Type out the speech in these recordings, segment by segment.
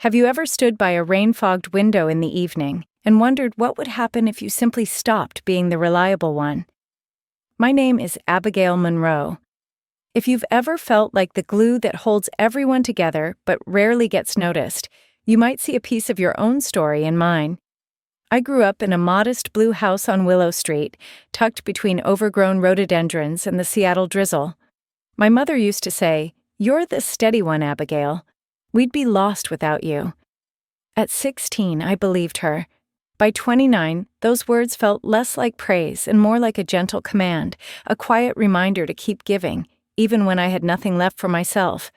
Have you ever stood by a rain-fogged window in the evening and wondered what would happen if you simply stopped being the reliable one? My name is Abigail Monroe. If you've ever felt like the glue that holds everyone together but rarely gets noticed, you might see a piece of your own story in mine. I grew up in a modest blue house on Willow Street, tucked between overgrown rhododendrons and the Seattle drizzle. My mother used to say, "You're the steady one, Abigail. We'd be lost without you." At 16, I believed her. By 29, those words felt less like praise and more like a gentle command, a quiet reminder to keep giving, even when I had nothing left for myself.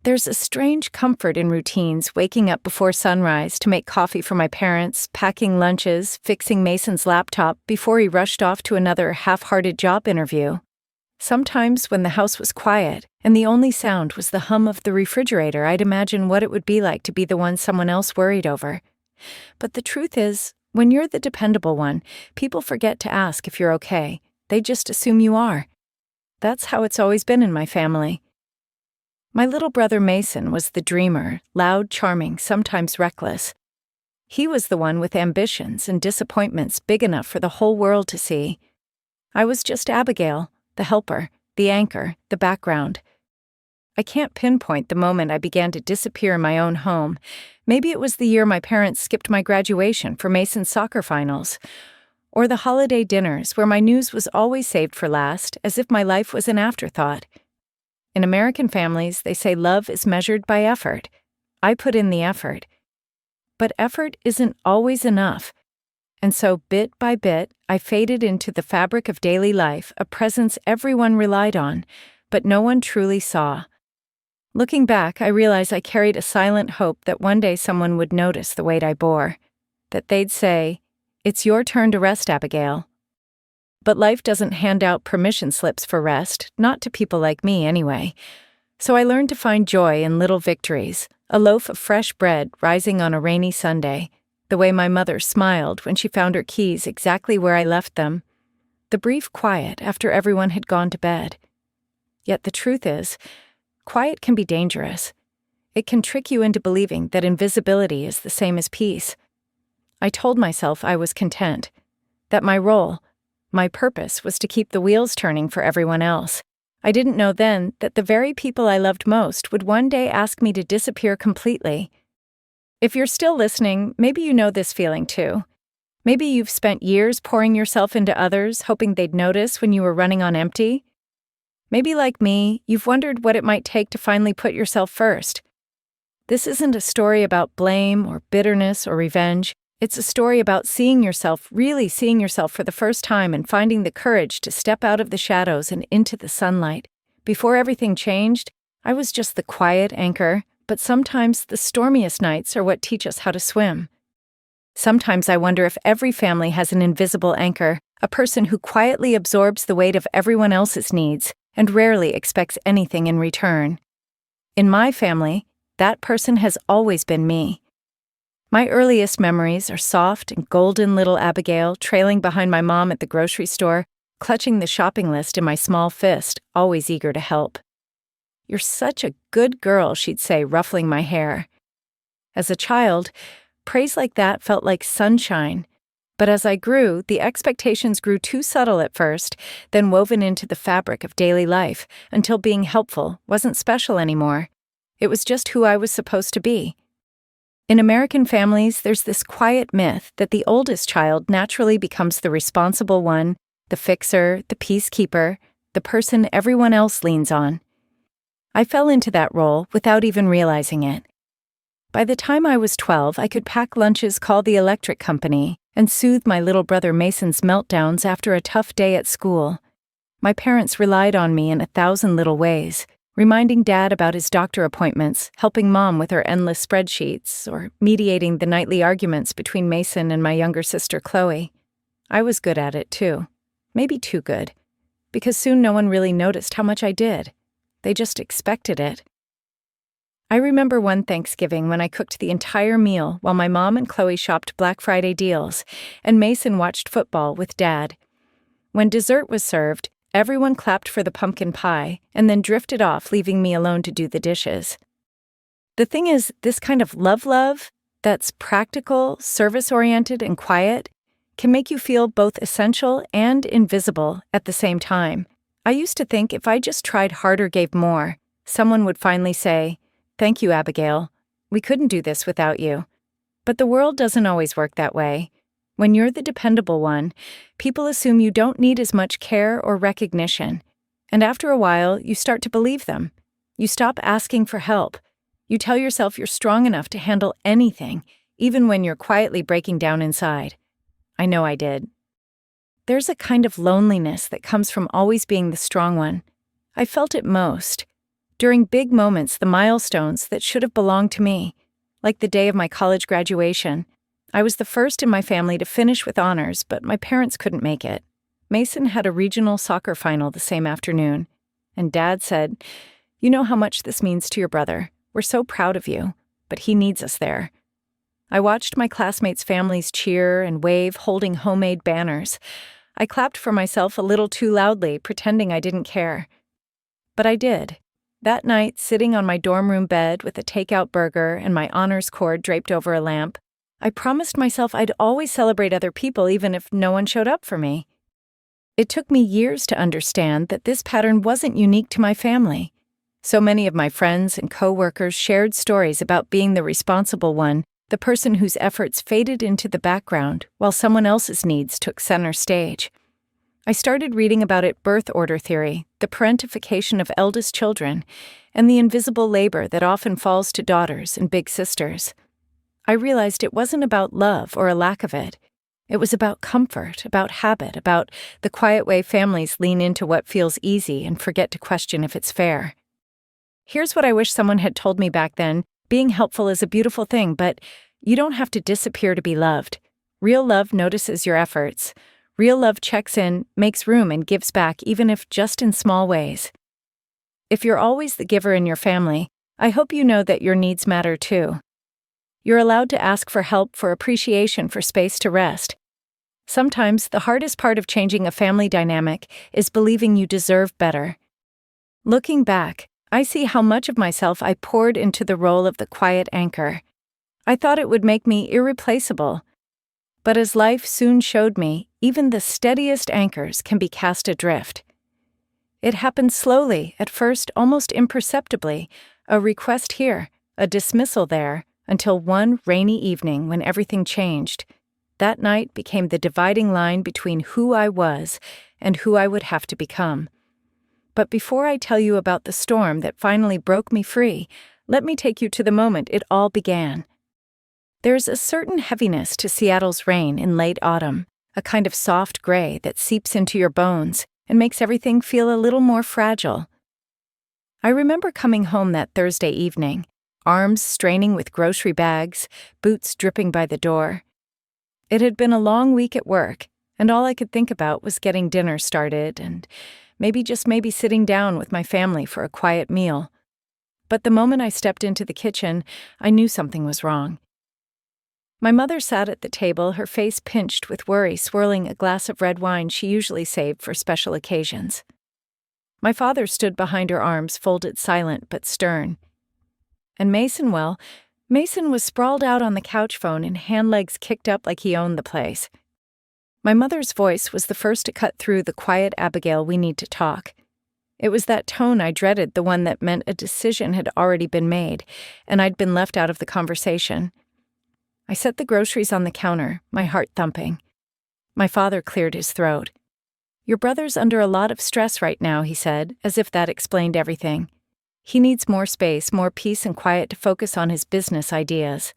There's a strange comfort in routines, waking up before sunrise to make coffee for my parents, packing lunches, fixing Mason's laptop before he rushed off to another half-hearted job interview. Sometimes when the house was quiet and the only sound was the hum of the refrigerator, I'd imagine what it would be like to be the one someone else worried over. But the truth is, when you're the dependable one, people forget to ask if you're okay. They just assume you are. That's how it's always been in my family. My little brother Mason was the dreamer, loud, charming, sometimes reckless. He was the one with ambitions and disappointments big enough for the whole world to see. I was just Abigail, the helper, the anchor, the background. I can't pinpoint the moment I began to disappear in my own home. Maybe it was the year my parents skipped my graduation for Mason's soccer finals, or the holiday dinners where my news was always saved for last, as if my life was an afterthought. In American families, they say love is measured by effort. I put in the effort. But effort isn't always enough. And so, bit by bit, I faded into the fabric of daily life, a presence everyone relied on, but no one truly saw. Looking back, I realize I carried a silent hope that one day someone would notice the weight I bore. That they'd say, "It's your turn to rest, Abigail." But life doesn't hand out permission slips for rest, not to people like me anyway. So I learned to find joy in little victories, a loaf of fresh bread rising on a rainy Sunday, the way my mother smiled when she found her keys exactly where I left them, the brief quiet after everyone had gone to bed. Yet the truth is, quiet can be dangerous. It can trick you into believing that invisibility is the same as peace. I told myself I was content, that my role, my purpose was to keep the wheels turning for everyone else. I didn't know then that the very people I loved most would one day ask me to disappear completely. If you're still listening, maybe you know this feeling too. Maybe you've spent years pouring yourself into others, hoping they'd notice when you were running on empty. Maybe like me, you've wondered what it might take to finally put yourself first. This isn't a story about blame or bitterness or revenge. It's a story about really seeing yourself for the first time and finding the courage to step out of the shadows and into the sunlight. Before everything changed, I was just the quiet anchor, but sometimes the stormiest nights are what teach us how to swim. Sometimes I wonder if every family has an invisible anchor, a person who quietly absorbs the weight of everyone else's needs and rarely expects anything in return. In my family, that person has always been me. My earliest memories are soft and golden little Abigail trailing behind my mom at the grocery store, clutching the shopping list in my small fist, always eager to help. "You're such a good girl," she'd say, ruffling my hair. As a child, praise like that felt like sunshine. But as I grew, the expectations grew too subtle at first, then woven into the fabric of daily life, until being helpful wasn't special anymore. It was just who I was supposed to be. In American families, there's this quiet myth that the oldest child naturally becomes the responsible one, the fixer, the peacekeeper, the person everyone else leans on. I fell into that role without even realizing it. By the time I was 12, I could pack lunches, call the electric company, and soothe my little brother Mason's meltdowns after a tough day at school. My parents relied on me in 1,000 little ways, reminding Dad about his doctor appointments, helping Mom with her endless spreadsheets, or mediating the nightly arguments between Mason and my younger sister Chloe. I was good at it too. Maybe too good. Because soon no one really noticed how much I did. They just expected it. I remember one Thanksgiving when I cooked the entire meal while my mom and Chloe shopped Black Friday deals, and Mason watched football with Dad. When dessert was served, everyone clapped for the pumpkin pie and then drifted off, leaving me alone to do the dishes. The thing is, this kind of love that's practical, service-oriented, and quiet can make you feel both essential and invisible at the same time. I used to think if I just tried harder, gave more, someone would finally say, "Thank you, Abigail. We couldn't do this without you." But the world doesn't always work that way. When you're the dependable one, people assume you don't need as much care or recognition. And after a while, you start to believe them. You stop asking for help. You tell yourself you're strong enough to handle anything, even when you're quietly breaking down inside. I know I did. There's a kind of loneliness that comes from always being the strong one. I felt it most during big moments, the milestones that should have belonged to me, like the day of my college graduation. I was the first in my family to finish with honors, but my parents couldn't make it. Mason had a regional soccer final the same afternoon, and Dad said, "You know how much this means to your brother. We're so proud of you, but he needs us there." I watched my classmates' families cheer and wave, holding homemade banners. I clapped for myself a little too loudly, pretending I didn't care. But I did. That night, sitting on my dorm room bed with a takeout burger and my honors cord draped over a lamp, I promised myself I'd always celebrate other people even if no one showed up for me. It took me years to understand that this pattern wasn't unique to my family. So many of my friends and coworkers shared stories about being the responsible one, the person whose efforts faded into the background while someone else's needs took center stage. I started reading about it: birth order theory, the parentification of eldest children, and the invisible labor that often falls to daughters and big sisters. I realized it wasn't about love or a lack of it. It was about comfort, about habit, about the quiet way families lean into what feels easy and forget to question if it's fair. Here's what I wish someone had told me back then: being helpful is a beautiful thing, but you don't have to disappear to be loved. Real love notices your efforts. Real love checks in, makes room, and gives back, even if just in small ways. If you're always the giver in your family, I hope you know that your needs matter too. You're allowed to ask for help, for appreciation, for space to rest. Sometimes the hardest part of changing a family dynamic is believing you deserve better. Looking back, I see how much of myself I poured into the role of the quiet anchor. I thought it would make me irreplaceable. But as life soon showed me, even the steadiest anchors can be cast adrift. It happened slowly, at first almost imperceptibly, a request here, a dismissal there, until one rainy evening when everything changed. That night became the dividing line between who I was and who I would have to become. But before I tell you about the storm that finally broke me free, let me take you to the moment it all began. There's a certain heaviness to Seattle's rain in late autumn, a kind of soft gray that seeps into your bones and makes everything feel a little more fragile. I remember coming home that Thursday evening, arms straining with grocery bags, boots dripping by the door. It had been a long week at work, and all I could think about was getting dinner started and maybe sitting down with my family for a quiet meal. But the moment I stepped into the kitchen, I knew something was wrong. My mother sat at the table, her face pinched with worry, swirling a glass of red wine she usually saved for special occasions. My father stood behind her arms, folded, silent but stern. And Mason was sprawled out on the couch phone and hand legs kicked up like he owned the place. My mother's voice was the first to cut through the quiet "Abigail, we need to talk." It was that tone I dreaded, the one that meant a decision had already been made, and I'd been left out of the conversation. I set the groceries on the counter, my heart thumping. My father cleared his throat. "Your brother's under a lot of stress right now," he said, as if that explained everything. "He needs more space, more peace and quiet to focus on his business ideas."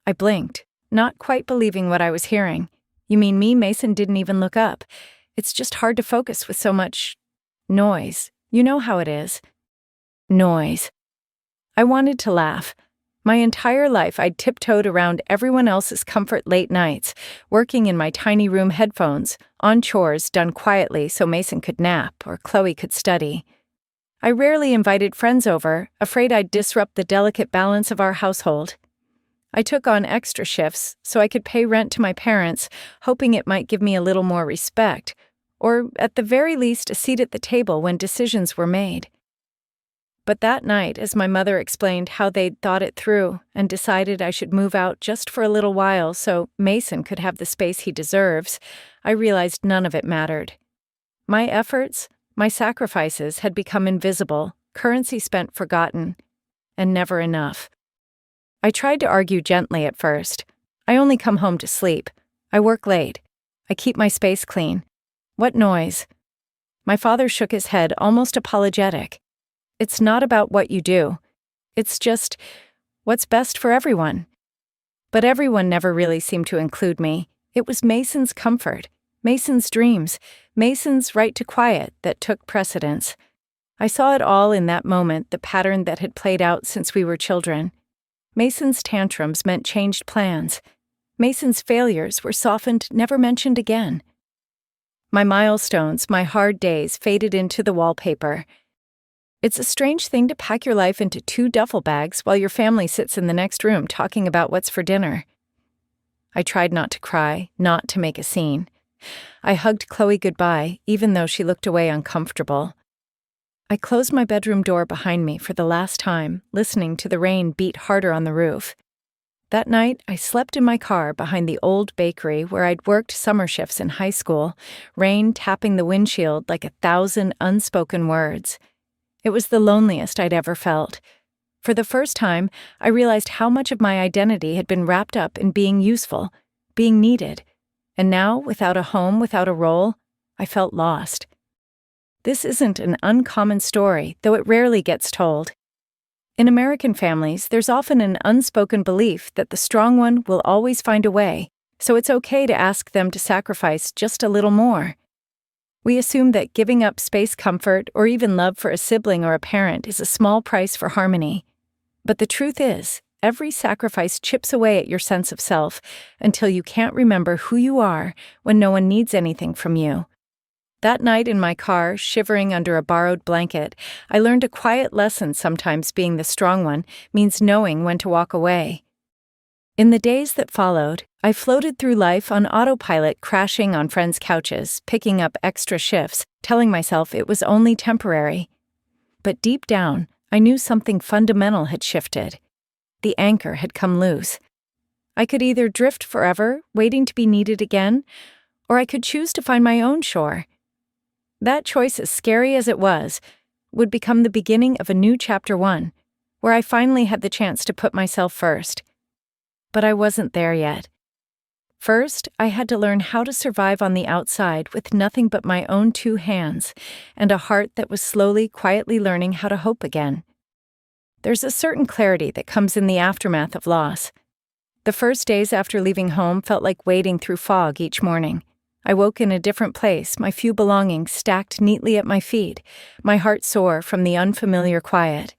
I blinked, not quite believing what I was hearing. "You mean me?" Mason didn't even look up. "It's just hard to focus with so much noise. You know how it is." Noise. I wanted to laugh. My entire life I'd tiptoed around everyone else's comfort late nights, working in my tiny room headphones, on chores done quietly so Mason could nap or Chloe could study. I rarely invited friends over, afraid I'd disrupt the delicate balance of our household. I took on extra shifts so I could pay rent to my parents, hoping it might give me a little more respect, or at the very least a seat at the table when decisions were made. But that night, as my mother explained how they'd thought it through and decided I should move out just for a little while so Mason could have the space he deserves, I realized none of it mattered. My efforts, my sacrifices had become invisible, currency spent forgotten, and never enough. I tried to argue gently at first. I only come home to sleep. I work late. I keep my space clean. What noise? My father shook his head, almost apologetic. It's not about what you do. It's just what's best for everyone. But everyone never really seemed to include me. It was Mason's comfort, Mason's dreams, Mason's right to quiet that took precedence. I saw it all in that moment, the pattern that had played out since we were children. Mason's tantrums meant changed plans. Mason's failures were softened, never mentioned again. My milestones, my hard days faded into the wallpaper. It's a strange thing to pack your life into 2 duffel bags while your family sits in the next room talking about what's for dinner. I tried not to cry, not to make a scene. I hugged Chloe goodbye, even though she looked away uncomfortable. I closed my bedroom door behind me for the last time, listening to the rain beat harder on the roof. That night, I slept in my car behind the old bakery where I'd worked summer shifts in high school, rain tapping the windshield like 1,000 unspoken words. It was the loneliest I'd ever felt. For the first time, I realized how much of my identity had been wrapped up in being useful, being needed. And now, without a home, without a role, I felt lost. This isn't an uncommon story, though it rarely gets told. In American families, there's often an unspoken belief that the strong one will always find a way, so it's okay to ask them to sacrifice just a little more. We assume that giving up space, comfort, or even love for a sibling or a parent is a small price for harmony. But the truth is, every sacrifice chips away at your sense of self until you can't remember who you are when no one needs anything from you. That night in my car, shivering under a borrowed blanket, I learned a quiet lesson. Sometimes being the strong one means knowing when to walk away. In the days that followed, I floated through life on autopilot, crashing on friends' couches, picking up extra shifts, telling myself it was only temporary. But deep down, I knew something fundamental had shifted. The anchor had come loose. I could either drift forever, waiting to be needed again, or I could choose to find my own shore. That choice, as scary as it was, would become the beginning of a new chapter 1, where I finally had the chance to put myself first. But I wasn't there yet. First, I had to learn how to survive on the outside with nothing but my own 2 hands and a heart that was slowly, quietly learning how to hope again. There's a certain clarity that comes in the aftermath of loss. The first days after leaving home felt like wading through fog each morning. I woke in a different place, my few belongings stacked neatly at my feet, my heart sore from the unfamiliar quiet.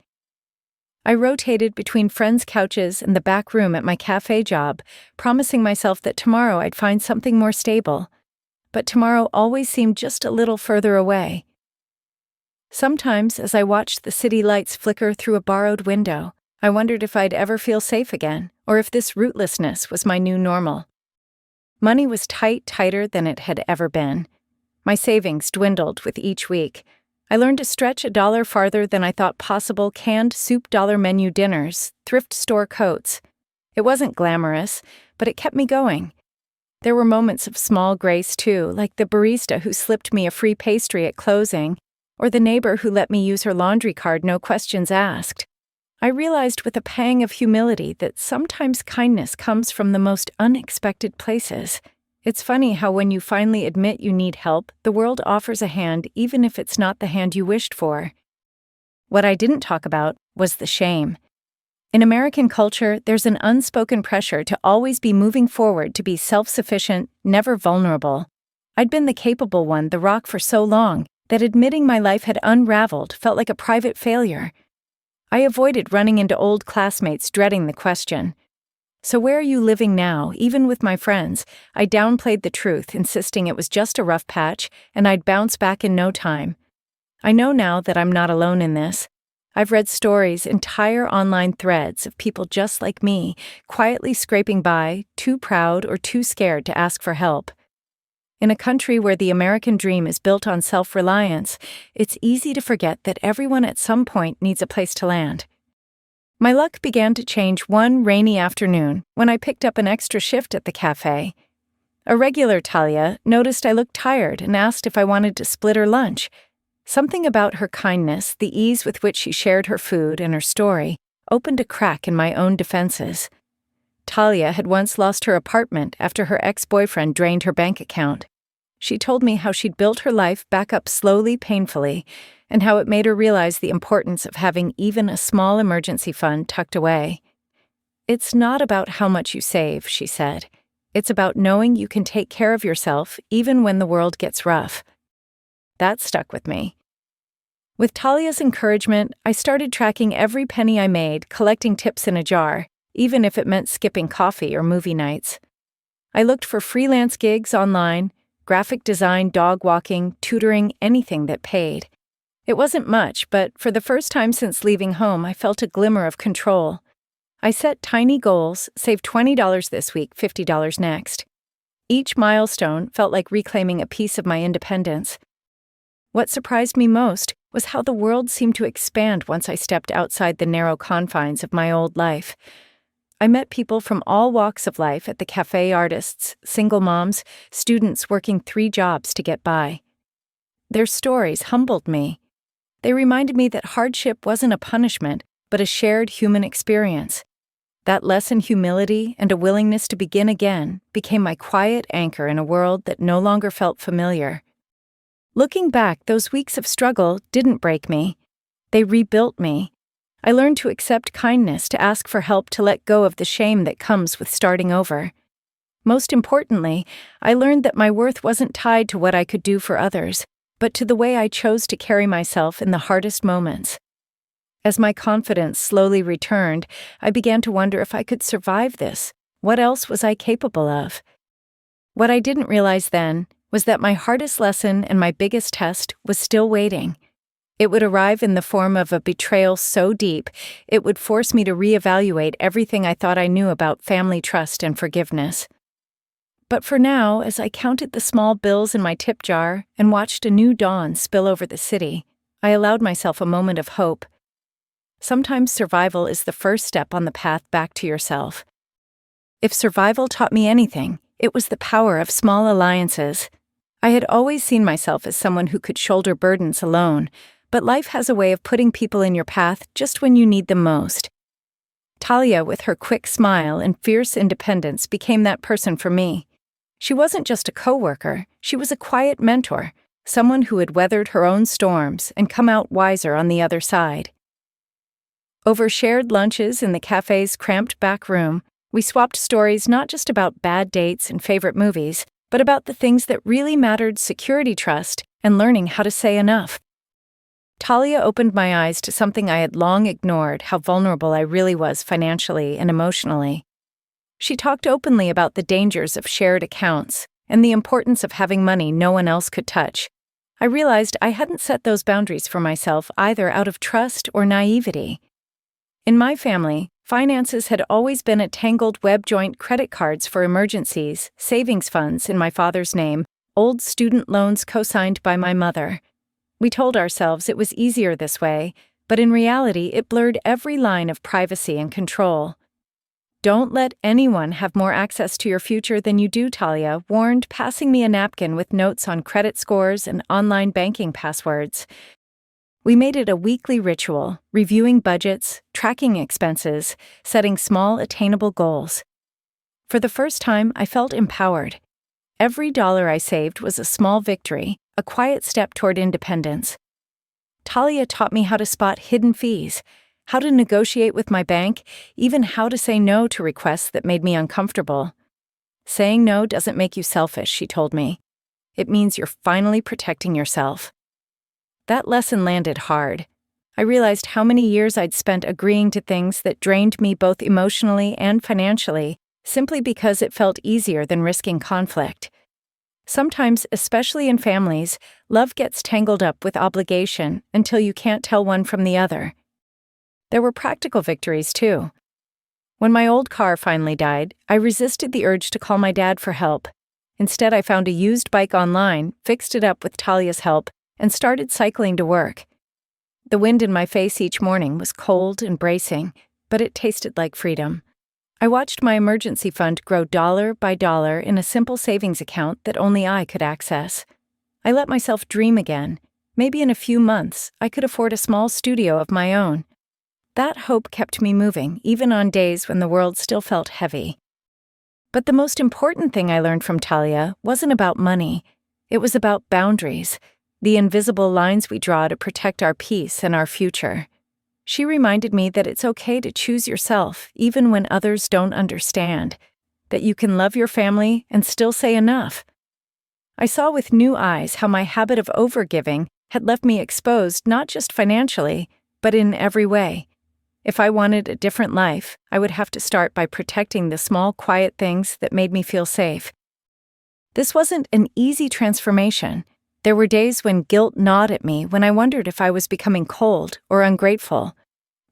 I rotated between friends' couches and the back room at my cafe job, promising myself that tomorrow I'd find something more stable. But tomorrow always seemed just a little further away. Sometimes, as I watched the city lights flicker through a borrowed window, I wondered if I'd ever feel safe again, or if this rootlessness was my new normal. Money was tighter than it had ever been. My savings dwindled with each week. I learned to stretch $1 farther than I thought possible, canned soup dollar menu dinners, thrift store coats. It wasn't glamorous, but it kept me going. There were moments of small grace too, like the barista who slipped me a free pastry at closing, or the neighbor who let me use her laundry card, no questions asked. I realized with a pang of humility that sometimes kindness comes from the most unexpected places. It's funny how when you finally admit you need help, the world offers a hand even if it's not the hand you wished for. What I didn't talk about was the shame. In American culture, there's an unspoken pressure to always be moving forward, to be self-sufficient, never vulnerable. I'd been the capable one, the rock, for so long that admitting my life had unraveled felt like a private failure. I avoided running into old classmates, dreading the question. So where are you living now? Even with my friends, I downplayed the truth, insisting it was just a rough patch and I'd bounce back in no time. I know now that I'm not alone in this. I've read stories, entire online threads of people just like me, quietly scraping by, too proud or too scared to ask for help. In a country where the American dream is built on self-reliance, it's easy to forget that everyone at some point needs a place to land. My luck began to change one rainy afternoon when I picked up an extra shift at the cafe. A regular Talia noticed I looked tired and asked if I wanted to split her lunch. Something about her kindness, the ease with which she shared her food and her story, opened a crack in my own defenses. Talia had once lost her apartment after her ex-boyfriend drained her bank account. She told me how she'd built her life back up slowly, painfully, and how it made her realize the importance of having even a small emergency fund tucked away. "It's not about how much you save," she said. "It's about knowing you can take care of yourself even when the world gets rough." That stuck with me. With Talia's encouragement, I started tracking every penny I made, collecting tips in a jar, even if it meant skipping coffee or movie nights. I looked for freelance gigs online, graphic design, dog walking, tutoring, anything that paid. It wasn't much, but for the first time since leaving home, I felt a glimmer of control. I set tiny goals, save $20 this week, $50 next. Each milestone felt like reclaiming a piece of my independence. What surprised me most was how the world seemed to expand once I stepped outside the narrow confines of my old life. I met people from all walks of life at the cafe: artists, single moms, students working 3 jobs to get by. Their stories humbled me. They reminded me that hardship wasn't a punishment, but a shared human experience. That lesson, humility and a willingness to begin again, became my quiet anchor in a world that no longer felt familiar. Looking back, those weeks of struggle didn't break me. They rebuilt me. I learned to accept kindness, to ask for help, to let go of the shame that comes with starting over. Most importantly, I learned that my worth wasn't tied to what I could do for others, but to the way I chose to carry myself in the hardest moments. As my confidence slowly returned, I began to wonder if I could survive this. What else was I capable of? What I didn't realize then was that my hardest lesson and my biggest test was still waiting. It would arrive in the form of a betrayal so deep, it would force me to reevaluate everything I thought I knew about family trust and forgiveness. But for now, as I counted the small bills in my tip jar and watched a new dawn spill over the city, I allowed myself a moment of hope. Sometimes survival is the first step on the path back to yourself. If survival taught me anything, it was the power of small alliances. I had always seen myself as someone who could shoulder burdens alone, but life has a way of putting people in your path just when you need them most. Talia, with her quick smile and fierce independence, became that person for me. She wasn't just a coworker, she was a quiet mentor, someone who had weathered her own storms and come out wiser on the other side. Over shared lunches in the cafe's cramped back room, we swapped stories not just about bad dates and favorite movies, but about the things that really mattered: security, trust, and learning how to say enough. Talia opened my eyes to something I had long ignored: how vulnerable I really was financially and emotionally. She talked openly about the dangers of shared accounts and the importance of having money no one else could touch. I realized I hadn't set those boundaries for myself either out of trust or naivety. In my family, finances had always been a tangled web: joint credit cards for emergencies, savings funds in my father's name, old student loans co-signed by my mother. We told ourselves it was easier this way, but in reality it blurred every line of privacy and control. "Don't let anyone have more access to your future than you do," Talia warned, passing me a napkin with notes on credit scores and online banking passwords. We made it a weekly ritual, reviewing budgets, tracking expenses, setting small, attainable goals. For the first time, I felt empowered. Every dollar I saved was a small victory, a quiet step toward independence. Talia taught me how to spot hidden fees, how to negotiate with my bank, even how to say no to requests that made me uncomfortable. "Saying no doesn't make you selfish," she told me. "It means you're finally protecting yourself." That lesson landed hard. I realized how many years I'd spent agreeing to things that drained me both emotionally and financially, simply because it felt easier than risking conflict. Sometimes, especially in families, love gets tangled up with obligation until you can't tell one from the other. There were practical victories, too. When my old car finally died, I resisted the urge to call my dad for help. Instead, I found a used bike online, fixed it up with Talia's help, and started cycling to work. The wind in my face each morning was cold and bracing, but it tasted like freedom. I watched my emergency fund grow dollar by dollar in a simple savings account that only I could access. I let myself dream again. Maybe in a few months, I could afford a small studio of my own. That hope kept me moving, even on days when the world still felt heavy. But the most important thing I learned from Talia wasn't about money. It was about boundaries, the invisible lines we draw to protect our peace and our future. She reminded me that it's okay to choose yourself, even when others don't understand, that you can love your family and still say enough. I saw with new eyes how my habit of overgiving had left me exposed not just financially, but in every way. If I wanted a different life, I would have to start by protecting the small, quiet things that made me feel safe. This wasn't an easy transformation. There were days when guilt gnawed at me, when I wondered if I was becoming cold or ungrateful.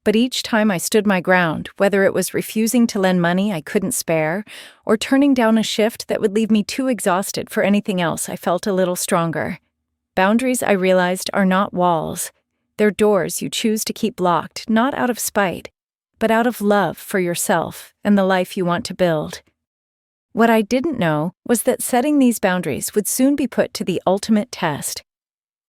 But each time I stood my ground, whether it was refusing to lend money I couldn't spare, or turning down a shift that would leave me too exhausted for anything else, I felt a little stronger. Boundaries, I realized, are not walls. They're doors you choose to keep locked, not out of spite, but out of love for yourself and the life you want to build. What I didn't know was that setting these boundaries would soon be put to the ultimate test.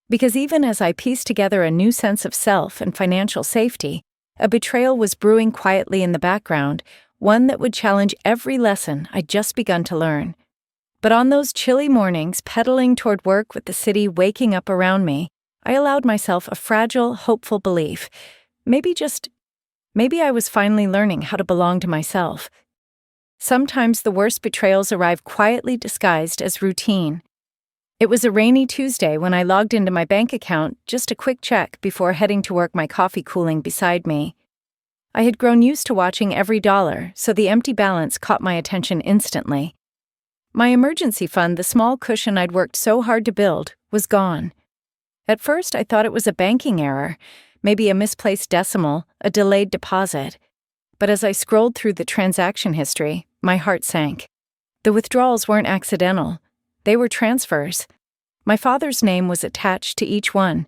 Because even as I pieced together a new sense of self and financial safety, a betrayal was brewing quietly in the background, one that would challenge every lesson I'd just begun to learn. But on those chilly mornings, pedaling toward work with the city waking up around me, I allowed myself a fragile, hopeful belief. Maybe I was finally learning how to belong to myself. Sometimes the worst betrayals arrive quietly disguised as routine. It was a rainy Tuesday when I logged into my bank account, just a quick check before heading to work, my coffee cooling beside me. I had grown used to watching every dollar, so the empty balance caught my attention instantly. My emergency fund, the small cushion I'd worked so hard to build, was gone. At first, I thought it was a banking error, maybe a misplaced decimal, a delayed deposit. But as I scrolled through the transaction history, my heart sank. The withdrawals weren't accidental. They were transfers. My father's name was attached to each one.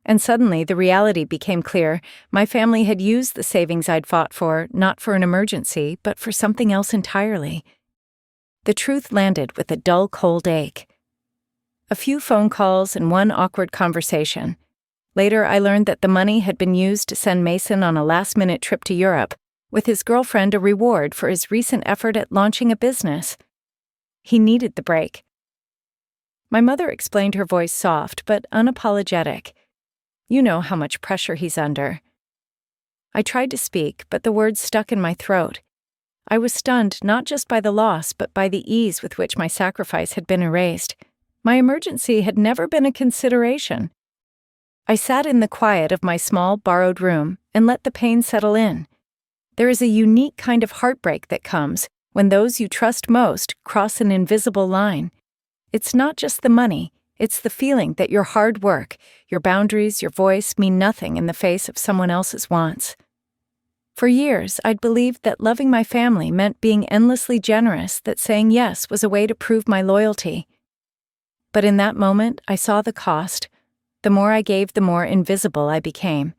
And suddenly, the reality became clear. My family had used the savings I'd fought for, not for an emergency, but for something else entirely. The truth landed with a dull, cold ache. A few phone calls and one awkward conversation. Later, I learned that the money had been used to send Mason on a last-minute trip to Europe, with his girlfriend a reward for his recent effort at launching a business. He needed the break. My mother explained, her voice soft but unapologetic. "You know how much pressure he's under." I tried to speak, but the words stuck in my throat. I was stunned not just by the loss, but by the ease with which my sacrifice had been erased. My emergency had never been a consideration. I sat in the quiet of my small, borrowed room and let the pain settle in. There is a unique kind of heartbreak that comes when those you trust most cross an invisible line. It's not just the money, it's the feeling that your hard work, your boundaries, your voice mean nothing in the face of someone else's wants. For years, I'd believed that loving my family meant being endlessly generous, that saying yes was a way to prove my loyalty. But in that moment, I saw the cost. The more I gave, the more invisible I became.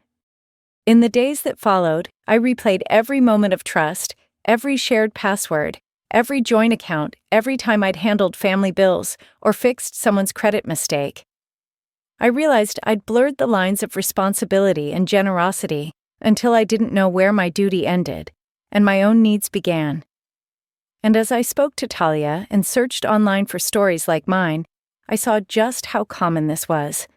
In the days that followed, I replayed every moment of trust, every shared password, every joint account, every time I'd handled family bills or fixed someone's credit mistake. I realized I'd blurred the lines of responsibility and generosity until I didn't know where my duty ended, and my own needs began. And as I spoke to Talia and searched online for stories like mine, I saw just how common this was.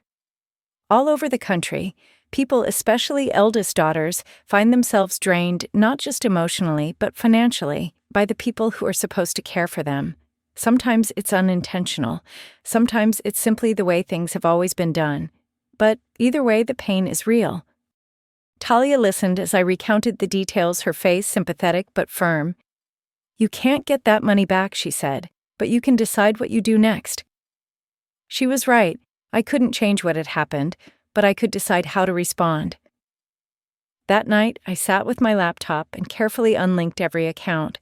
All over the country, people, especially eldest daughters, find themselves drained not just emotionally but financially by the people who are supposed to care for them. Sometimes it's unintentional. Sometimes it's simply the way things have always been done. But either way, the pain is real. Talia listened as I recounted the details, her face sympathetic but firm. "You can't get that money back," she said, "but you can decide what you do next." She was right. I couldn't change what had happened, but I could decide how to respond. That night, I sat with my laptop and carefully unlinked every account.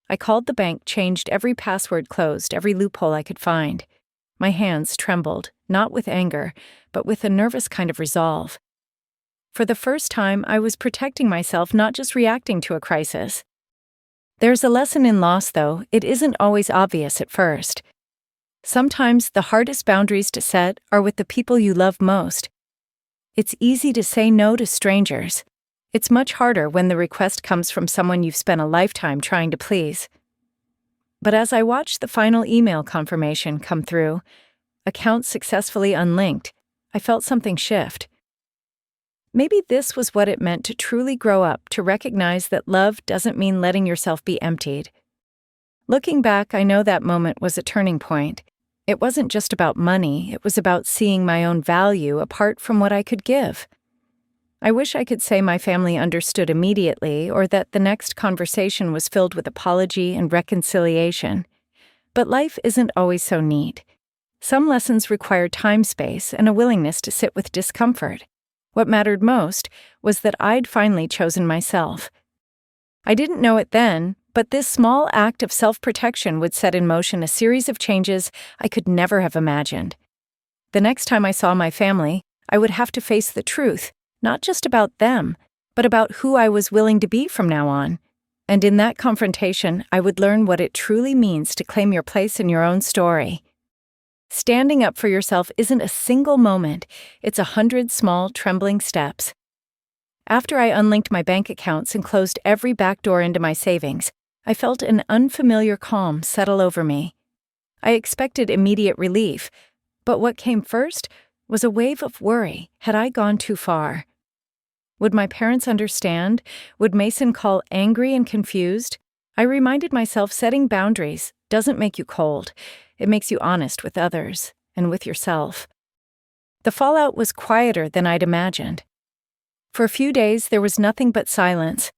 I called the bank, changed every password, closed every loophole I could find. My hands trembled, not with anger, but with a nervous kind of resolve. For the first time, I was protecting myself, not just reacting to a crisis. There's a lesson in loss, though. It isn't always obvious at first. Sometimes the hardest boundaries to set are with the people you love most. It's easy to say no to strangers. It's much harder when the request comes from someone you've spent a lifetime trying to please. But as I watched the final email confirmation come through, account successfully unlinked, I felt something shift. Maybe this was what it meant to truly grow up, to recognize that love doesn't mean letting yourself be emptied. Looking back, I know that moment was a turning point. It wasn't just about money, it was about seeing my own value apart from what I could give. I wish I could say my family understood immediately, or that the next conversation was filled with apology and reconciliation. But life isn't always so neat. Some lessons require time, space, and a willingness to sit with discomfort. What mattered most was that I'd finally chosen myself. I didn't know it then, but this small act of self-protection would set in motion a series of changes I could never have imagined. The next time I saw my family, I would have to face the truth, not just about them, but about who I was willing to be from now on. And in that confrontation, I would learn what it truly means to claim your place in your own story. Standing up for yourself isn't a single moment, it's 100 small, trembling steps. After I unlinked my bank accounts and closed every back door into my savings, I felt an unfamiliar calm settle over me. I expected immediate relief, but what came first was a wave of worry. Had I gone too far? Would my parents understand? Would Mason call angry and confused? I reminded myself setting boundaries doesn't make you cold. It makes you honest with others and with yourself. The fallout was quieter than I'd imagined. For a few days, there was nothing but silence.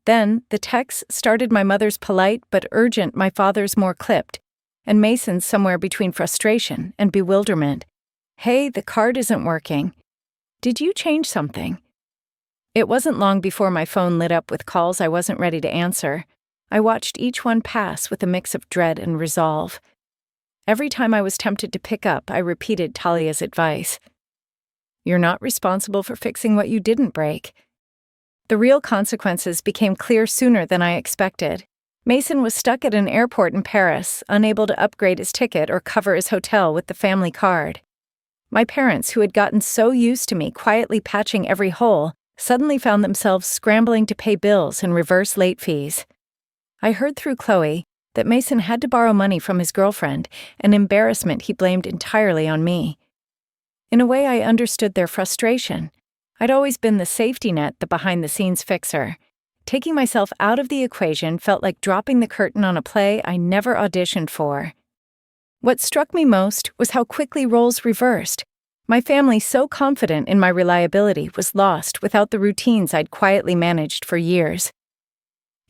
Then, the texts started, my mother's polite but urgent, my father's more clipped, and Mason's somewhere between frustration and bewilderment. Hey, the card isn't working. Did you change something? It wasn't long before my phone lit up with calls I wasn't ready to answer. I watched each one pass with a mix of dread and resolve. Every time I was tempted to pick up, I repeated Talia's advice. You're not responsible for fixing what you didn't break. The real consequences became clear sooner than I expected. Mason was stuck at an airport in Paris, unable to upgrade his ticket or cover his hotel with the family card. My parents, who had gotten so used to me quietly patching every hole, suddenly found themselves scrambling to pay bills and reverse late fees. I heard through Chloe that Mason had to borrow money from his girlfriend, an embarrassment he blamed entirely on me. In a way, I understood their frustration. I'd always been the safety net, the behind-the-scenes fixer. Taking myself out of the equation felt like dropping the curtain on a play I never auditioned for. What struck me most was how quickly roles reversed. My family, so confident in my reliability, was lost without the routines I'd quietly managed for years.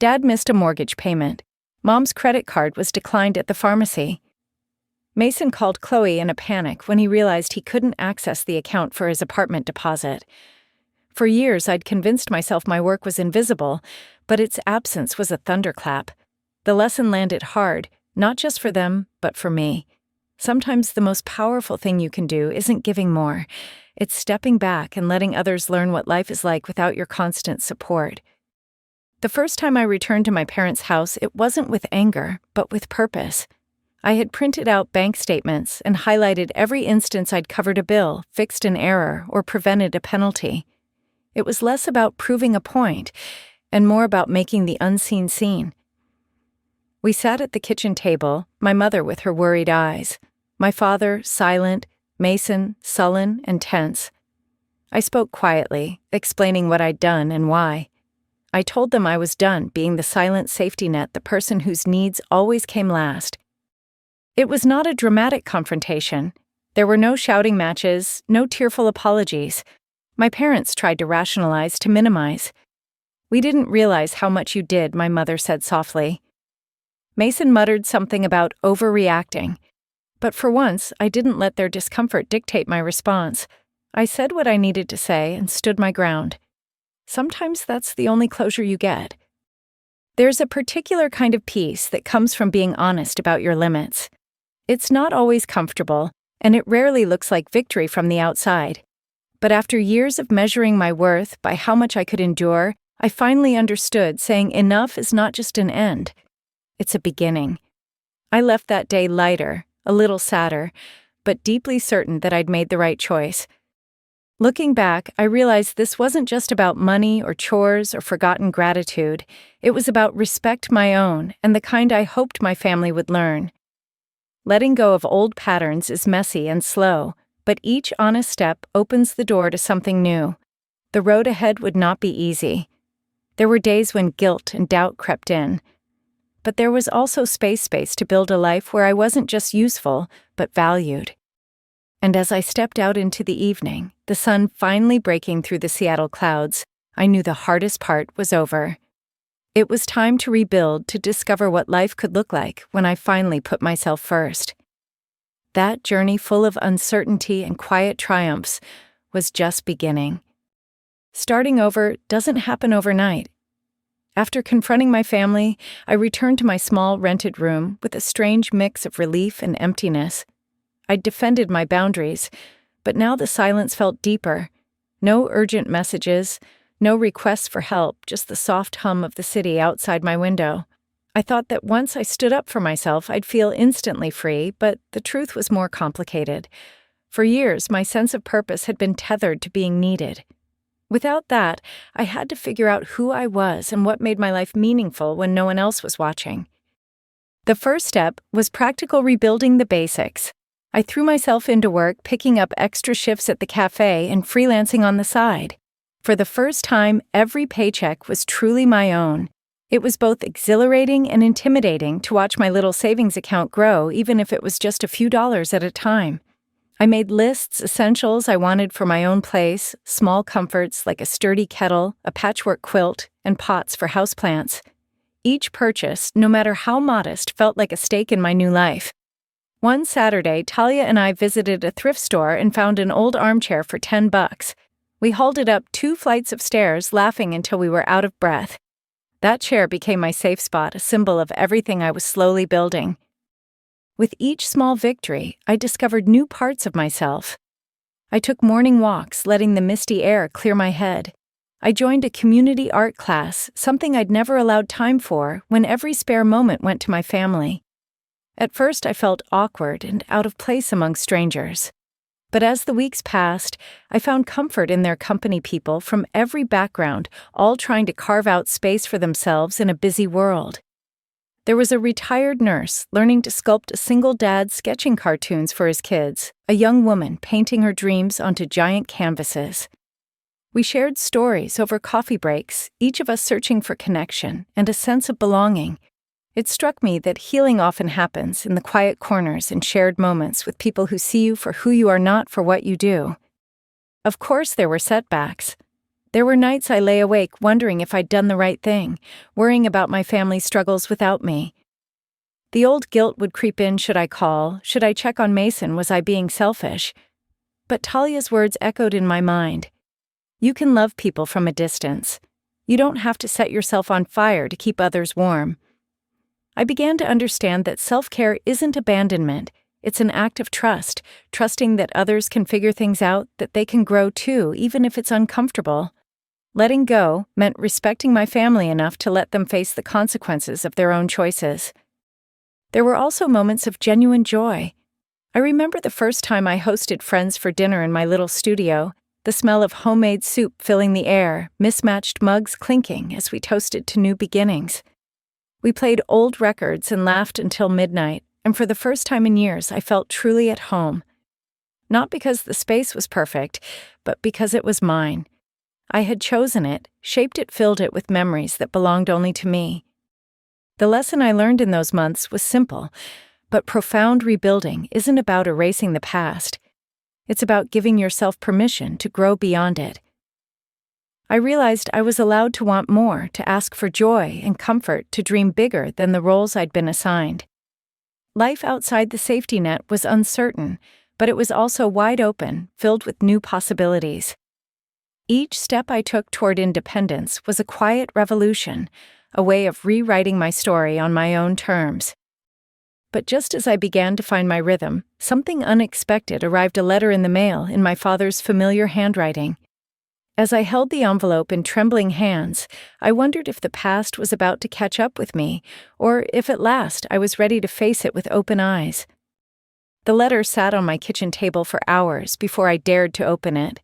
Dad missed a mortgage payment. Mom's credit card was declined at the pharmacy. Mason called Chloe in a panic when he realized he couldn't access the account for his apartment deposit. For years, I'd convinced myself my work was invisible, but its absence was a thunderclap. The lesson landed hard, not just for them, but for me. Sometimes the most powerful thing you can do isn't giving more. It's stepping back and letting others learn what life is like without your constant support. The first time I returned to my parents' house, it wasn't with anger, but with purpose. I had printed out bank statements and highlighted every instance I'd covered a bill, fixed an error, or prevented a penalty. It was less about proving a point, and more about making the unseen seen. We sat at the kitchen table, my mother with her worried eyes, my father silent, Mason sullen and tense. I spoke quietly, explaining what I'd done and why. I told them I was done being the silent safety net, the person whose needs always came last. It was not a dramatic confrontation. There were no shouting matches, no tearful apologies. My parents tried to rationalize, to minimize. We didn't realize how much you did, my mother said softly. Mason muttered something about overreacting. But for once, I didn't let their discomfort dictate my response. I said what I needed to say and stood my ground. Sometimes that's the only closure you get. There's a particular kind of peace that comes from being honest about your limits. It's not always comfortable, and it rarely looks like victory from the outside. But after years of measuring my worth by how much I could endure, I finally understood saying enough is not just an end. It's a beginning. I left that day lighter, a little sadder, but deeply certain that I'd made the right choice. Looking back, I realized this wasn't just about money or chores or forgotten gratitude. It was about respect my own and the kind I hoped my family would learn. Letting go of old patterns is messy and slow, but each honest step opens the door to something new. The road ahead would not be easy. There were days when guilt and doubt crept in. But there was also space to build a life where I wasn't just useful, but valued. And as I stepped out into the evening, the sun finally breaking through the Seattle clouds, I knew the hardest part was over. It was time to rebuild, to discover what life could look like when I finally put myself first. That journey full of uncertainty and quiet triumphs was just beginning. Starting over doesn't happen overnight. After confronting my family, I returned to my small rented room with a strange mix of relief and emptiness. I'd defended my boundaries, but now the silence felt deeper. No urgent messages, no requests for help, just the soft hum of the city outside my window. I thought that once I stood up for myself, I'd feel instantly free, but the truth was more complicated. For years, my sense of purpose had been tethered to being needed. Without that, I had to figure out who I was and what made my life meaningful when no one else was watching. The first step was practical rebuilding the basics. I threw myself into work, picking up extra shifts at the cafe and freelancing on the side. For the first time, every paycheck was truly my own. It was both exhilarating and intimidating to watch my little savings account grow, even if it was just a few dollars at a time. I made lists, essentials I wanted for my own place, small comforts like a sturdy kettle, a patchwork quilt, and pots for houseplants. Each purchase, no matter how modest, felt like a stake in my new life. One Saturday, Talia and I visited a thrift store and found an old armchair for $10. We hauled it up 2 flights of stairs, laughing until we were out of breath. That chair became my safe spot, a symbol of everything I was slowly building. With each small victory, I discovered new parts of myself. I took morning walks, letting the misty air clear my head. I joined a community art class, something I'd never allowed time for, when every spare moment went to my family. At first, I felt awkward and out of place among strangers. But as the weeks passed, I found comfort in their company, people from every background, all trying to carve out space for themselves in a busy world. There was a retired nurse learning to sculpt a single dad sketching cartoons for his kids, a young woman painting her dreams onto giant canvases. We shared stories over coffee breaks, each of us searching for connection and a sense of belonging. It struck me that healing often happens in the quiet corners and shared moments with people who see you for who you are, not for what you do. Of course, there were setbacks. There were nights I lay awake wondering if I'd done the right thing, worrying about my family's struggles without me. The old guilt would creep in. Should I call? Should I check on Mason? Was I being selfish? But Talia's words echoed in my mind. You can love people from a distance. You don't have to set yourself on fire to keep others warm. I began to understand that self-care isn't abandonment. It's an act of trust, trusting that others can figure things out, that they can grow too, even if it's uncomfortable. Letting go meant respecting my family enough to let them face the consequences of their own choices. There were also moments of genuine joy. I remember the first time I hosted friends for dinner in my little studio, the smell of homemade soup filling the air, mismatched mugs clinking as we toasted to new beginnings. We played old records and laughed until midnight, and for the first time in years, I felt truly at home. Not because the space was perfect, but because it was mine. I had chosen it, shaped it, filled it with memories that belonged only to me. The lesson I learned in those months was simple, but profound. Rebuilding isn't about erasing the past. It's about giving yourself permission to grow beyond it. I realized I was allowed to want more, to ask for joy and comfort, to dream bigger than the roles I'd been assigned. Life outside the safety net was uncertain, but it was also wide open, filled with new possibilities. Each step I took toward independence was a quiet revolution, a way of rewriting my story on my own terms. But just as I began to find my rhythm, something unexpected arrived: a letter in the mail in my father's familiar handwriting. As I held the envelope in trembling hands, I wondered if the past was about to catch up with me, or if at last I was ready to face it with open eyes. The letter sat on my kitchen table for hours before I dared to open it.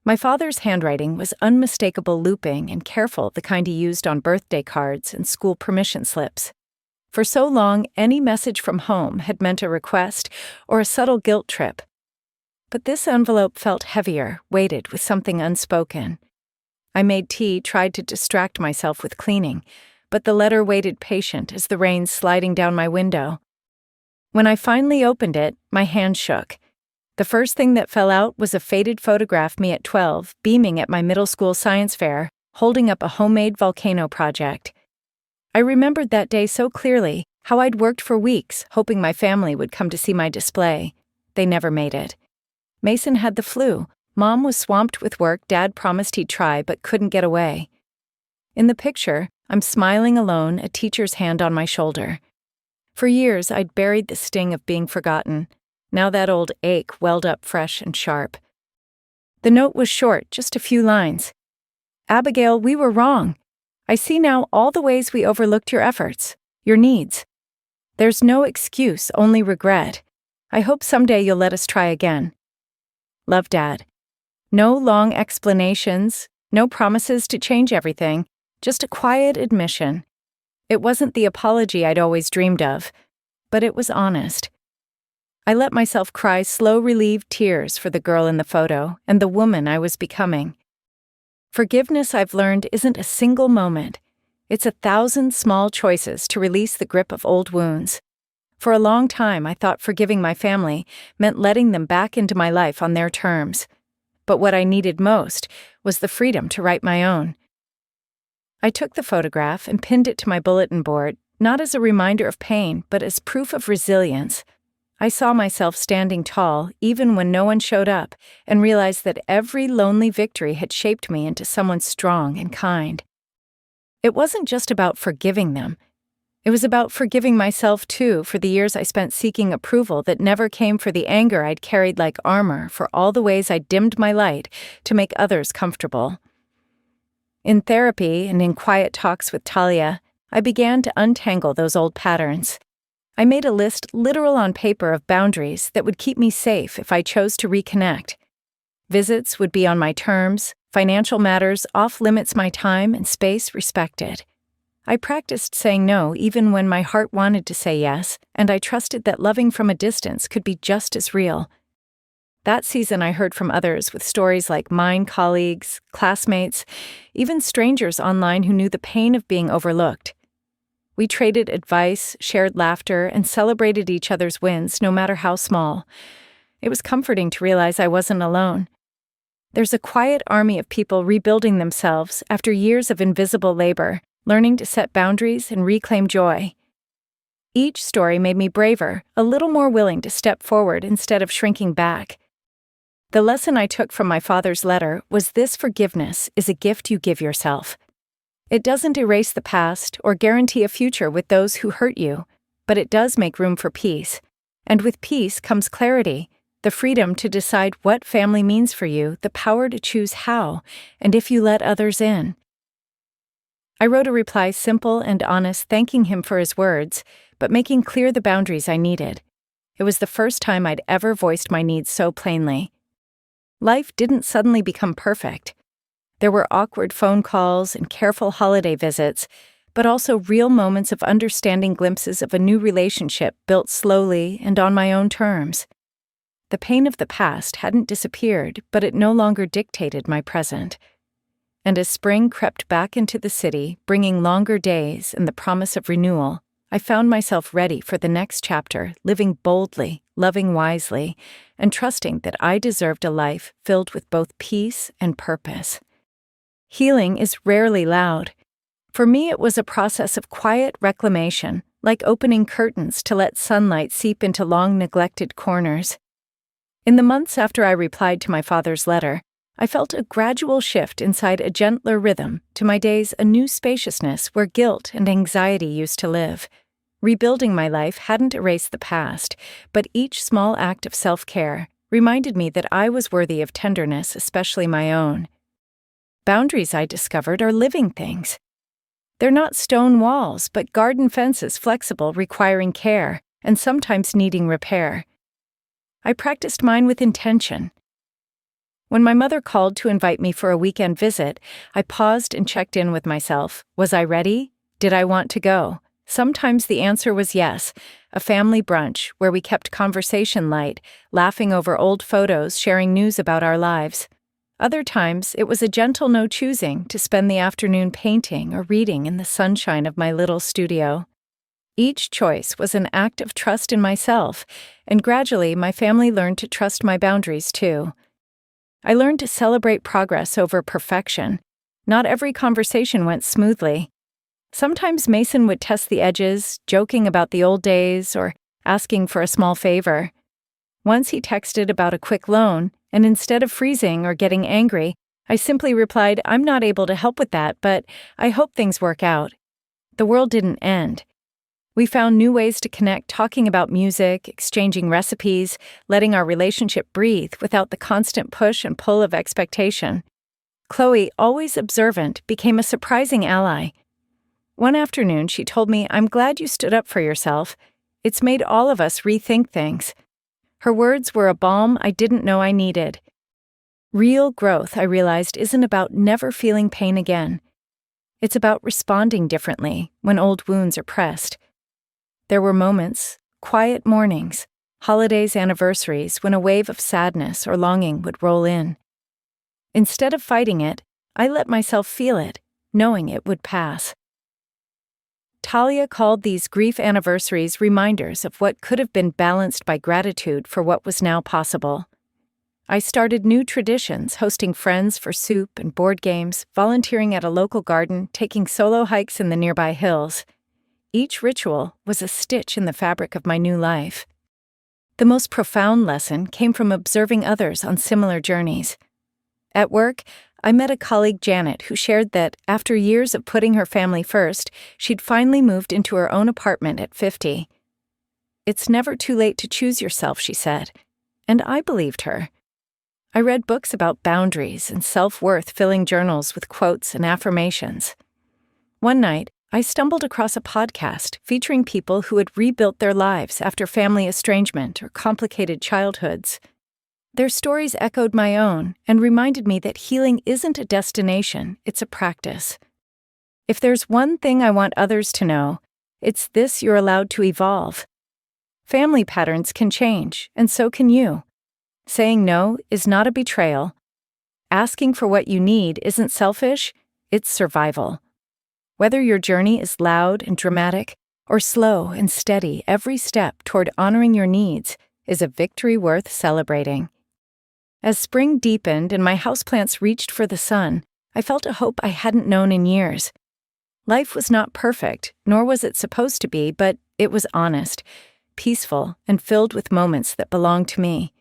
My father's handwriting was unmistakable, looping and careful, the kind he used on birthday cards and school permission slips. For so long, any message from home had meant a request or a subtle guilt trip. But this envelope felt heavier, weighted with something unspoken. I made tea, tried to distract myself with cleaning, but the letter waited patient as the rain sliding down my window. When I finally opened it, my hand shook. The first thing that fell out was a faded photograph me at 12, beaming at my middle school science fair, holding up a homemade volcano project. I remembered that day so clearly, how I'd worked for weeks, hoping my family would come to see my display. They never made it. Mason had the flu. Mom was swamped with work. Dad promised he'd try, but couldn't get away. In the picture, I'm smiling alone, a teacher's hand on my shoulder. For years, I'd buried the sting of being forgotten. Now that old ache welled up fresh and sharp. The note was short, just a few lines. "Abigail, we were wrong. I see now all the ways we overlooked your efforts, your needs. There's no excuse, only regret. I hope someday you'll let us try again. Love, Dad." No long explanations, no promises to change everything, just a quiet admission. It wasn't the apology I'd always dreamed of, but it was honest. I let myself cry slow, relieved tears for the girl in the photo and the woman I was becoming. Forgiveness, I've learned, isn't a single moment. It's 1,000 small choices to release the grip of old wounds. For a long time, I thought forgiving my family meant letting them back into my life on their terms. But what I needed most was the freedom to write my own. I took the photograph and pinned it to my bulletin board, not as a reminder of pain, but as proof of resilience. I saw myself standing tall, even when no one showed up, and realized that every lonely victory had shaped me into someone strong and kind. It wasn't just about forgiving them. It was about forgiving myself, too, for the years I spent seeking approval that never came, for the anger I'd carried like armor, for all the ways I dimmed my light to make others comfortable. In therapy and in quiet talks with Talia, I began to untangle those old patterns. I made a list, literal on paper, of boundaries that would keep me safe if I chose to reconnect. Visits would be on my terms, financial matters off limits, my time and space respected. I practiced saying no even when my heart wanted to say yes, and I trusted that loving from a distance could be just as real. That season I heard from others with stories like mine, colleagues, classmates, even strangers online who knew the pain of being overlooked. We traded advice, shared laughter, and celebrated each other's wins, no matter how small. It was comforting to realize I wasn't alone. There's a quiet army of people rebuilding themselves after years of invisible labor, learning to set boundaries and reclaim joy. Each story made me braver, a little more willing to step forward instead of shrinking back. The lesson I took from my father's letter was this: forgiveness is a gift you give yourself. It doesn't erase the past or guarantee a future with those who hurt you, but it does make room for peace. And with peace comes clarity, the freedom to decide what family means for you, the power to choose how, and if you let others in. I wrote a reply, simple and honest, thanking him for his words, but making clear the boundaries I needed. It was the first time I'd ever voiced my needs so plainly. Life didn't suddenly become perfect. There were awkward phone calls and careful holiday visits, but also real moments of understanding, glimpses of a new relationship built slowly and on my own terms. The pain of the past hadn't disappeared, but it no longer dictated my present. And as spring crept back into the city, bringing longer days and the promise of renewal, I found myself ready for the next chapter, living boldly, loving wisely, and trusting that I deserved a life filled with both peace and purpose. Healing is rarely loud. For me, it was a process of quiet reclamation, like opening curtains to let sunlight seep into long neglected corners. In the months after I replied to my father's letter, I felt a gradual shift inside a gentler rhythm, to my days a new spaciousness where guilt and anxiety used to live. Rebuilding my life hadn't erased the past, but each small act of self-care reminded me that I was worthy of tenderness, especially my own. Boundaries, I discovered, are living things. They're not stone walls, but garden fences, flexible, requiring care, and sometimes needing repair. I practiced mine with intention. When my mother called to invite me for a weekend visit, I paused and checked in with myself. Was I ready? Did I want to go? Sometimes the answer was yes, a family brunch where we kept conversation light, laughing over old photos, sharing news about our lives. Other times, it was a gentle no choosing to spend the afternoon painting or reading in the sunshine of my little studio. Each choice was an act of trust in myself, and gradually my family learned to trust my boundaries too. I learned to celebrate progress over perfection. Not every conversation went smoothly. Sometimes Mason would test the edges, joking about the old days or asking for a small favor. Once he texted about a quick loan, and instead of freezing or getting angry, I simply replied, "I'm not able to help with that, but I hope things work out." The world didn't end. We found new ways to connect, talking about music, exchanging recipes, letting our relationship breathe without the constant push and pull of expectation. Chloe, always observant, became a surprising ally. One afternoon, she told me, "I'm glad you stood up for yourself. It's made all of us rethink things." Her words were a balm I didn't know I needed. Real growth, I realized, isn't about never feeling pain again. It's about responding differently when old wounds are pressed. There were moments, quiet mornings, holidays, anniversaries, when a wave of sadness or longing would roll in. Instead of fighting it, I let myself feel it, knowing it would pass. Talia called these grief anniversaries reminders of what could have been balanced by gratitude for what was now possible. I started new traditions, hosting friends for soup and board games, volunteering at a local garden, taking solo hikes in the nearby hills. Each ritual was a stitch in the fabric of my new life. The most profound lesson came from observing others on similar journeys. At work, I met a colleague, Janet, who shared that after years of putting her family first, she'd finally moved into her own apartment at 50. "It's never too late to choose yourself," she said, and I believed her. I read books about boundaries and self-worth, filling journals with quotes and affirmations. One night, I stumbled across a podcast featuring people who had rebuilt their lives after family estrangement or complicated childhoods. Their stories echoed my own and reminded me that healing isn't a destination, it's a practice. If there's one thing I want others to know, it's this: you're allowed to evolve. Family patterns can change, and so can you. Saying no is not a betrayal. Asking for what you need isn't selfish, it's survival. Whether your journey is loud and dramatic or slow and steady, every step toward honoring your needs is a victory worth celebrating. As spring deepened and my houseplants reached for the sun, I felt a hope I hadn't known in years. Life was not perfect, nor was it supposed to be, but it was honest, peaceful, and filled with moments that belonged to me.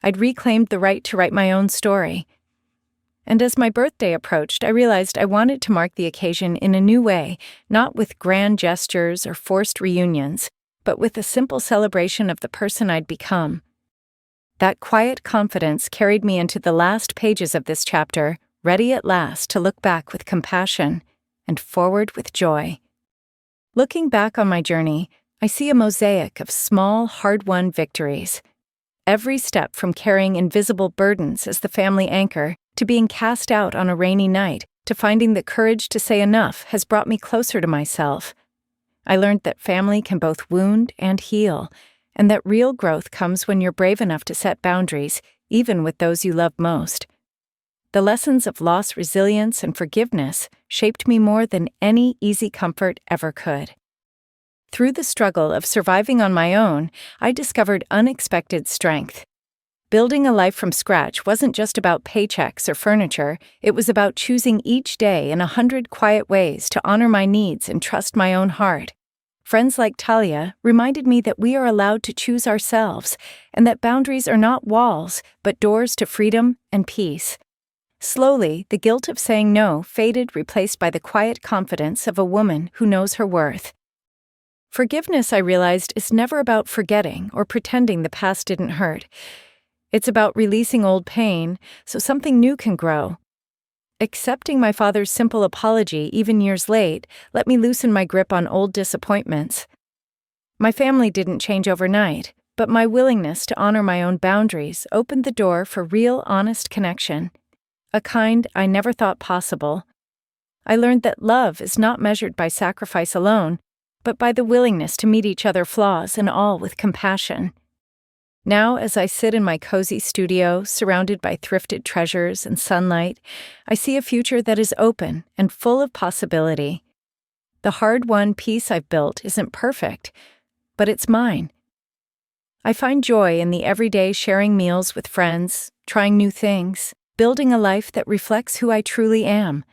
I'd reclaimed the right to write my own story. And as my birthday approached, I realized I wanted to mark the occasion in a new way, not with grand gestures or forced reunions, but with a simple celebration of the person I'd become. That quiet confidence carried me into the last pages of this chapter, ready at last to look back with compassion and forward with joy. Looking back on my journey, I see a mosaic of small, hard-won victories. Every step from carrying invisible burdens as the family anchor to being cast out on a rainy night, to finding the courage to say enough, has brought me closer to myself. I learned that family can both wound and heal, and that real growth comes when you're brave enough to set boundaries, even with those you love most. The lessons of loss, resilience, and forgiveness shaped me more than any easy comfort ever could. Through the struggle of surviving on my own, I discovered unexpected strength. Building a life from scratch wasn't just about paychecks or furniture, it was about choosing each day in 100 quiet ways to honor my needs and trust my own heart. Friends like Talia reminded me that we are allowed to choose ourselves, and that boundaries are not walls, but doors to freedom and peace. Slowly, the guilt of saying no faded, replaced by the quiet confidence of a woman who knows her worth. Forgiveness, I realized, is never about forgetting or pretending the past didn't hurt. It's about releasing old pain so something new can grow. Accepting my father's simple apology, even years late, let me loosen my grip on old disappointments. My family didn't change overnight, but my willingness to honor my own boundaries opened the door for real, honest connection, a kind I never thought possible. I learned that love is not measured by sacrifice alone, but by the willingness to meet each other's flaws and all with compassion. Now, as I sit in my cozy studio, surrounded by thrifted treasures and sunlight, I see a future that is open and full of possibility. The hard-won peace I've built isn't perfect, but it's mine. I find joy in the everyday sharing meals with friends, trying new things, building a life that reflects who I truly am.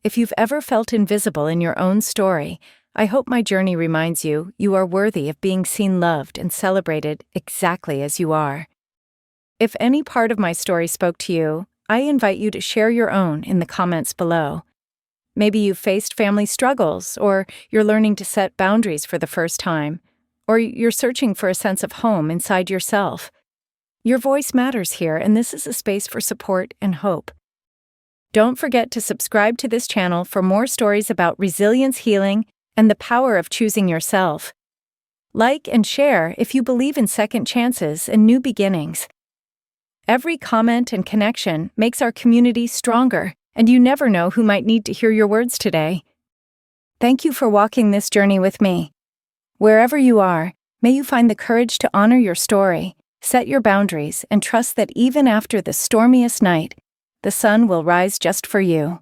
If you've ever felt invisible in your own story, I hope my journey reminds you you are worthy of being seen, loved, and celebrated exactly as you are. If any part of my story spoke to you, I invite you to share your own in the comments below. Maybe you've faced family struggles, or you're learning to set boundaries for the first time, or you're searching for a sense of home inside yourself. Your voice matters here, and this is a space for support and hope. Don't forget to subscribe to this channel for more stories about resilience, healing, and the power of choosing yourself. Like and share if you believe in second chances and new beginnings. Every comment and connection makes our community stronger, and you never know who might need to hear your words today. Thank you for walking this journey with me. Wherever you are, may you find the courage to honor your story, set your boundaries, and trust that even after the stormiest night, the sun will rise just for you.